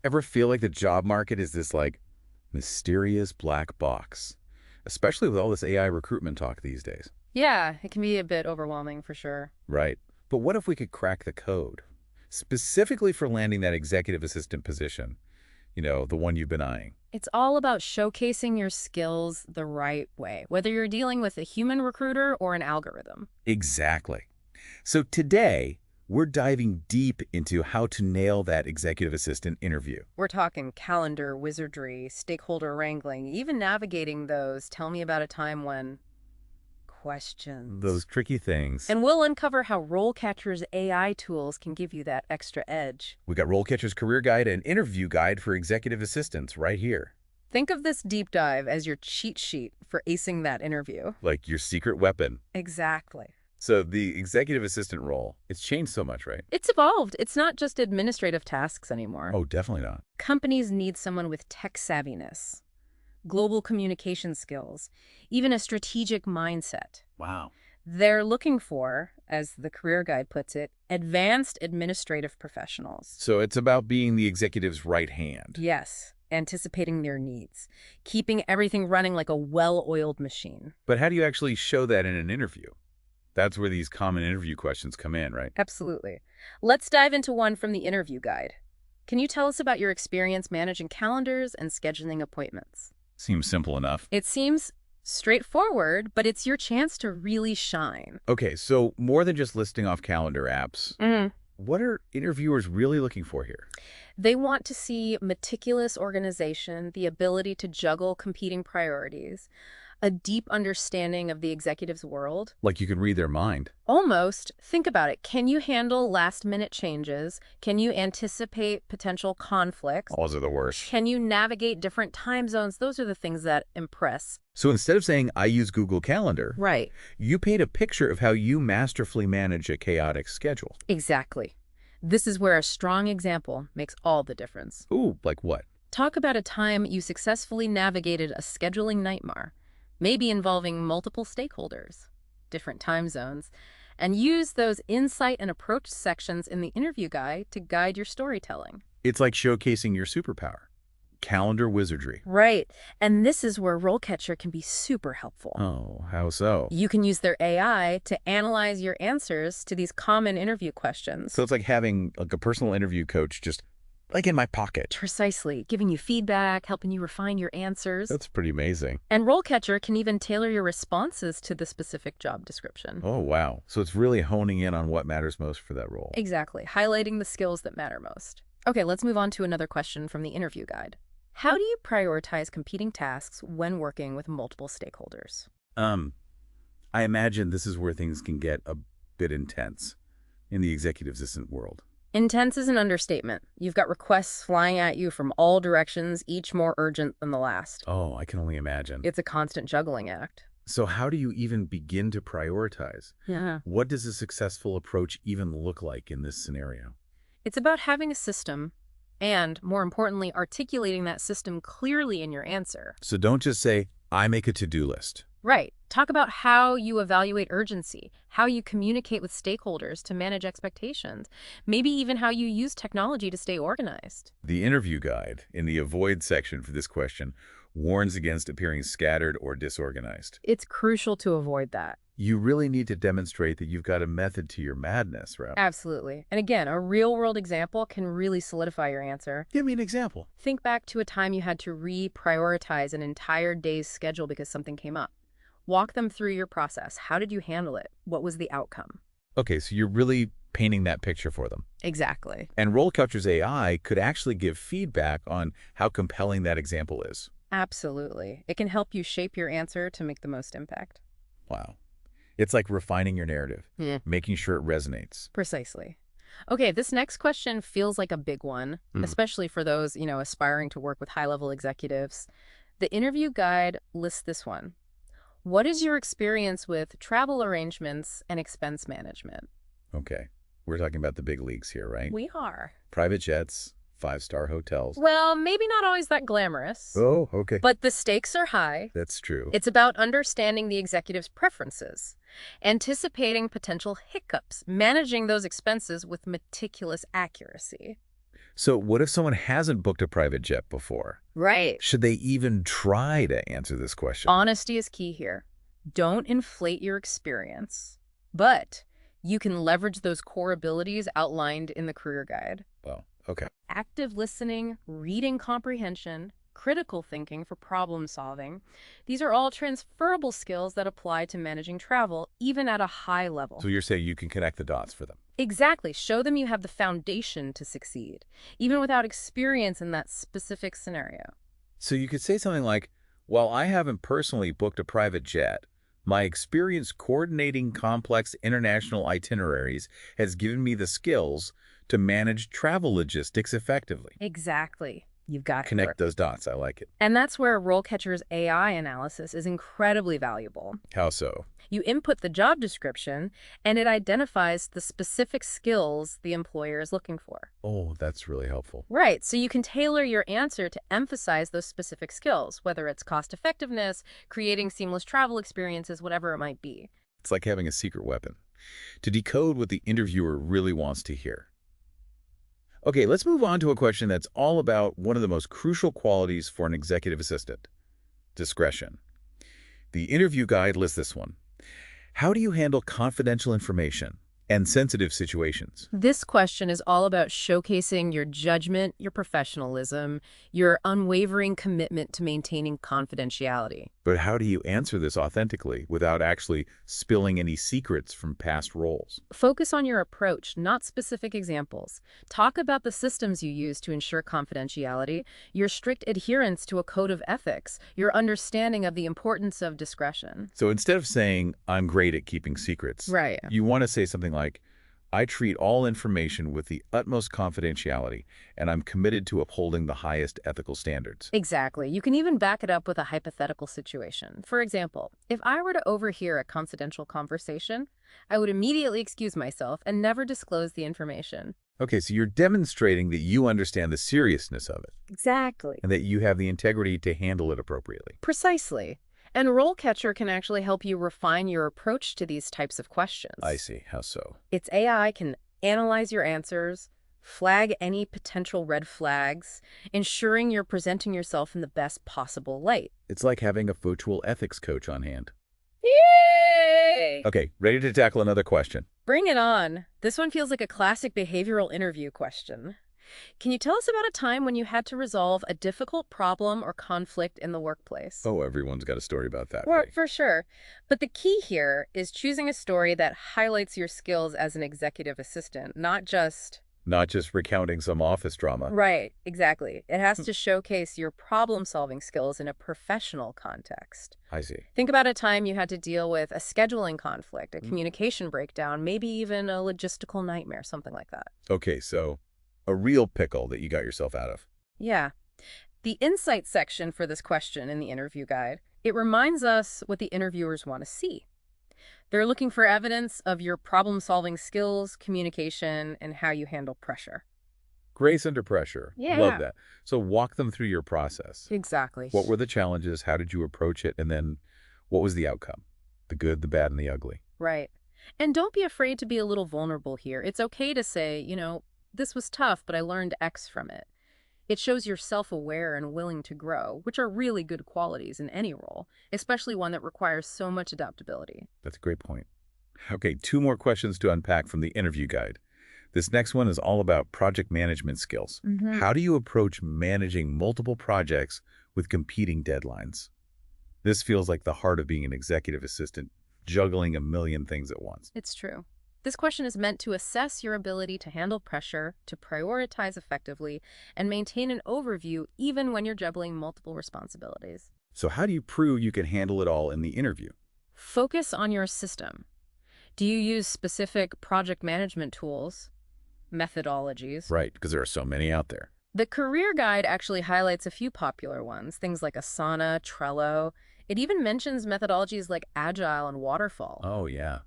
Ever feel like the job market is this, like, mysterious black box? Especially with all this AI recruitment talk these days. Yeah, it can be a bit overwhelming for sure. Right. But what if we could crack the code? Specifically for landing that executive assistant position. The one you've been eyeing. It's all about showcasing your skills the right way, whether you're dealing with a human recruiter or an algorithm. Exactly. So today, we're diving deep into how to nail that executive assistant interview. We're talking calendar, wizardry, stakeholder wrangling, even navigating those. Tell me about a time when questions. Those tricky things. And we'll uncover how RoleCatcher's AI tools can give you that extra edge. We got RoleCatcher's Career Guide and Interview Guide for Executive Assistants right here. Think of this deep dive as your cheat sheet for acing that interview. Like your secret weapon. Exactly. So the executive assistant role, it's changed so much, right? It's evolved. It's not just administrative tasks anymore. Oh, definitely not. Companies need someone with tech savviness, global communication skills, even a strategic mindset. Wow. They're looking for, as the career guide puts it, advanced administrative professionals. So it's about being the executive's right hand. Yes, anticipating their needs, keeping everything running like a well-oiled machine. But how do you actually show that in an interview? That's where these common interview questions come in, right? Absolutely. Let's dive into one from the interview guide. Can you tell us about your experience managing calendars and scheduling appointments? Seems simple enough. It seems straightforward, but it's your chance to really shine. Okay, so more than just listing off calendar apps, what are interviewers really looking for here? They want to see meticulous organization, the ability to juggle competing priorities, a deep understanding of the executive's world. Like you can read their mind. Almost. Think about it. Can you handle last-minute changes? Can you anticipate potential conflicts? All are the worst. Can you navigate different time zones? Those are the things that impress. So instead of saying, I use Google Calendar, Right. you paint a picture of how you masterfully manage a chaotic schedule. Exactly. This is where a strong example makes all the difference. Ooh, like what? Talk about a time you successfully navigated a scheduling nightmare, maybe involving multiple stakeholders, different time zones, and use those insight and approach sections in the interview guide to guide your storytelling. It's like showcasing your superpower. Calendar wizardry. Right. And this is where RoleCatcher can be super helpful. Oh, how so? You can use their AI to analyze your answers to these common interview questions. So it's like having like a personal interview coach just like in my pocket. Precisely, giving you feedback, helping you refine your answers. That's pretty amazing. And RoleCatcher can even tailor your responses to the specific job description. Oh, wow. So it's really honing in on what matters most for that role. Exactly, highlighting the skills that matter most. Okay, let's move on to another question from the interview guide. How do you prioritize competing tasks when working with multiple stakeholders? I imagine this is where things can get a bit intense in the executive assistant world. Intense is an understatement. You've got requests flying at you from all directions, each more urgent than the last. Oh, I can only imagine. It's a constant juggling act. So how do you even begin to prioritize? Yeah. What does a successful approach even look like in this scenario? It's about having a system and, more importantly, articulating that system clearly in your answer. So don't just say, I make a to-do list. Right. Talk about how you evaluate urgency, how you communicate with stakeholders to manage expectations, maybe even how you use technology to stay organized. The interview guide in the avoid section for this question warns against appearing scattered or disorganized. It's crucial to avoid that. You really need to demonstrate that you've got a method to your madness, right? Absolutely. And again, a real-world example can really solidify your answer. Give me an example. Think back to a time you had to reprioritize an entire day's schedule because something came up. Walk them through your process. How did you handle it? What was the outcome? Okay, so you're really painting that picture for them. Exactly. And RoleCatcher's AI could actually give feedback on how compelling that example is. Absolutely. It can help you shape your answer to make the most impact. Wow. It's like refining your narrative, Yeah. making sure it resonates. Precisely. Okay, this next question feels like a big one, especially for those, aspiring to work with high-level executives. The interview guide lists this one. What is your experience with travel arrangements and expense management? Okay, we're talking about the big leagues here, right? We are. Private jets, five-star hotels. Well, maybe not always that glamorous. Oh, okay. But the stakes are high. That's true. It's about understanding the executive's preferences, anticipating potential hiccups, managing those expenses with meticulous accuracy. So what if someone hasn't booked a private jet before? Right. Should they even try to answer this question? Honesty is key here. Don't inflate your experience, but you can leverage those core abilities outlined in the career guide. Well, okay. Active listening, reading comprehension, critical thinking for problem solving. These are all transferable skills that apply to managing travel, even at a high level. So you're saying you can connect the dots for them. Exactly. Show them you have the foundation to succeed, even without experience in that specific scenario. So you could say something like, while I haven't personally booked a private jet, my experience coordinating complex international itineraries has given me the skills to manage travel logistics effectively. Exactly. You've got it. Connect those dots. I like it. And that's where RoleCatcher's AI analysis is incredibly valuable. How so? You input the job description, and it identifies the specific skills the employer is looking for. Oh, that's really helpful. Right, so you can tailor your answer to emphasize those specific skills, whether it's cost effectiveness, creating seamless travel experiences, whatever it might be. It's like having a secret weapon to decode what the interviewer really wants to hear. Okay, let's move on to a question that's all about one of the most crucial qualities for an executive assistant: discretion. The interview guide lists this one. How do you handle confidential information and sensitive situations? This question is all about showcasing your judgment, your professionalism, your unwavering commitment to maintaining confidentiality. But how do you answer this authentically without actually spilling any secrets from past roles? Focus on your approach, not specific examples. Talk about the systems you use to ensure confidentiality, your strict adherence to a code of ethics, your understanding of the importance of discretion. So instead of saying, I'm great at keeping secrets, Right. you want to say something like, I treat all information with the utmost confidentiality, and I'm committed to upholding the highest ethical standards. Exactly. You can even back it up with a hypothetical situation. For example, if I were to overhear a confidential conversation, I would immediately excuse myself and never disclose the information. Okay, so you're demonstrating that you understand the seriousness of it Exactly. and that you have the integrity to handle it appropriately. Precisely. And RoleCatcher can actually help you refine your approach to these types of questions. I see. How so? Its AI can analyze your answers, flag any potential red flags, ensuring you're presenting yourself in the best possible light. It's like having a virtual ethics coach on hand. Yay! Okay, ready to tackle another question. Bring it on. This one feels like a classic behavioral interview question. Can you tell us about a time when you had to resolve a difficult problem or conflict in the workplace? Oh, everyone's got a story about that. Well, Right? for sure. But the key here is choosing a story that highlights your skills as an executive assistant, not just... Not just recounting some office drama. Right, exactly. It has to showcase your problem-solving skills in a professional context. I see. Think about a time you had to deal with a scheduling conflict, a communication breakdown, maybe even a logistical nightmare, something like that. Okay, so a real pickle that you got yourself out of. Yeah. The insight section for this question in the interview guide, it reminds us what the interviewers want to see. They're looking for evidence of your problem-solving skills, communication, and how you handle pressure. Grace under pressure. Yeah. Love that. So walk them through your process. Exactly. What were the challenges? How did you approach it? And then what was the outcome? The good, the bad, and the ugly. Right. And don't be afraid to be a little vulnerable here. It's okay to say, this was tough, but I learned X from it. It shows you're self-aware and willing to grow, which are really good qualities in any role, especially one that requires so much adaptability. That's a great point. Okay, 2 more questions to unpack from the interview guide. This next one is all about project management skills. How do you approach managing multiple projects with competing deadlines? This feels like the heart of being an executive assistant, juggling a million things at once. It's true. This question is meant to assess your ability to handle pressure, to prioritize effectively, and maintain an overview even when you're juggling multiple responsibilities. So how do you prove you can handle it all in the interview? Focus on your system. Do you use specific project management tools, methodologies? Right, because there are so many out there. The career guide actually highlights a few popular ones, things like Asana, Trello. It even mentions methodologies like Agile and Waterfall. Oh, yeah.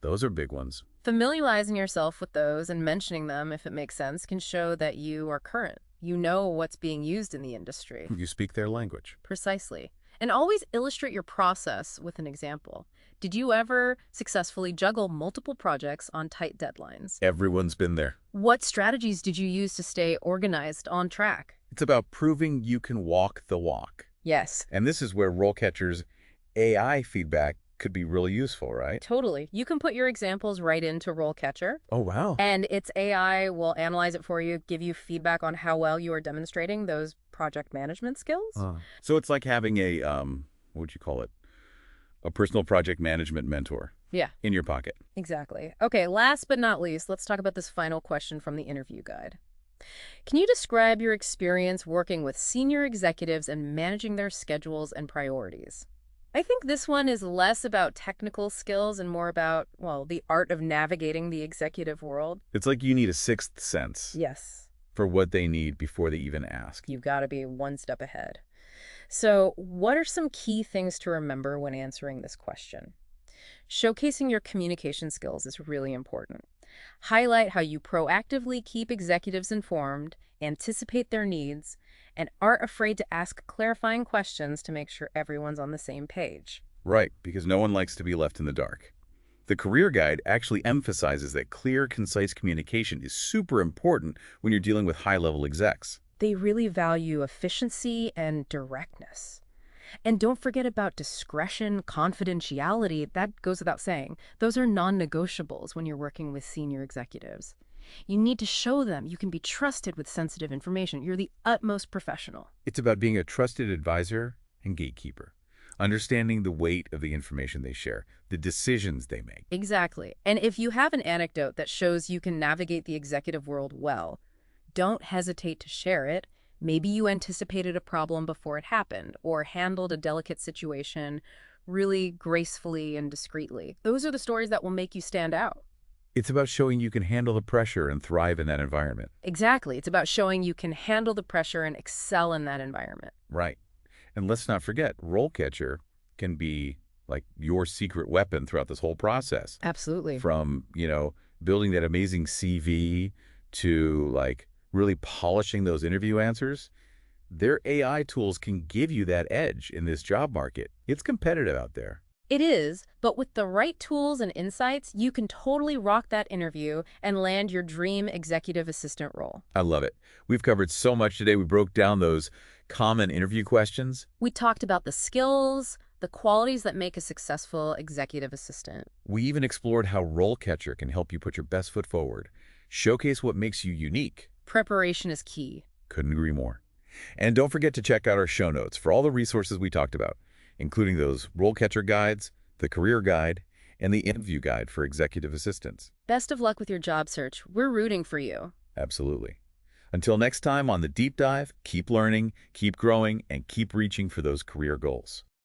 Those are big ones. Familiarizing yourself with those and mentioning them, if it makes sense, can show that you are current. You know what's being used in the industry. You speak their language. Precisely. And always illustrate your process with an example. Did you ever successfully juggle multiple projects on tight deadlines? Everyone's been there. What strategies did you use to stay organized on track? It's about proving you can walk the walk. Yes, And this is where RoleCatcher's AI feedback could be really useful, right? totally. You can put your examples right into RoleCatcher, Oh, wow. and its AI will analyze it for you, give you feedback on how well you are demonstrating those project management skills. So it's like having a, what would you call it? A personal project management mentor Yeah, in your pocket. exactly. Okay, last but not least, let's talk about this final question from the interview guide. Can you describe your experience working with senior executives and managing their schedules and priorities? I think this one is less about technical skills and more about, well, the art of navigating the executive world. It's like you need a sixth sense Yes, for what they need before they even ask. you've got to be one step ahead. So, what are some key things to remember when answering this question? Showcasing your communication skills is really important. Highlight how you proactively keep executives informed, anticipate their needs, and aren't afraid to ask clarifying questions to make sure everyone's on the same page. Right, because no one likes to be left in the dark. The career guide actually emphasizes that clear, concise communication is super important when you're dealing with high-level execs. They really value efficiency and directness. And don't forget about discretion, confidentiality. That goes without saying. Those are non-negotiables when you're working with senior executives. You need to show them you can be trusted with sensitive information. You're the utmost professional. It's about being a trusted advisor and gatekeeper, understanding the weight of the information they share, the decisions they make. Exactly. And if you have an anecdote that shows you can navigate the executive world well, don't hesitate to share it. Maybe you anticipated a problem before it happened or handled a delicate situation really gracefully and discreetly. Those are the stories that will make you stand out. It's about showing you can handle the pressure and thrive in that environment. Exactly. It's about showing you can handle the pressure and excel in that environment. Right. And let's not forget, RoleCatcher can be like your secret weapon throughout this whole process. Absolutely. From, building that amazing CV to like really polishing those interview answers. Their AI tools can give you that edge in this job market. It's competitive out there. It is, but with the right tools and insights, you can totally rock that interview and land your dream executive assistant role. I love it. We've covered so much today. We broke down those common interview questions. We talked about the skills, the qualities that make a successful executive assistant. We even explored how RoleCatcher can help you put your best foot forward, showcase what makes you unique. Preparation is key. Couldn't agree more. And don't forget to check out our show notes for all the resources we talked about, including those RoleCatcher guides, the career guide, and the interview guide for executive assistants. Best of luck with your job search. We're rooting for you. Absolutely. Until next time on The Deep Dive, keep learning, keep growing, and keep reaching for those career goals.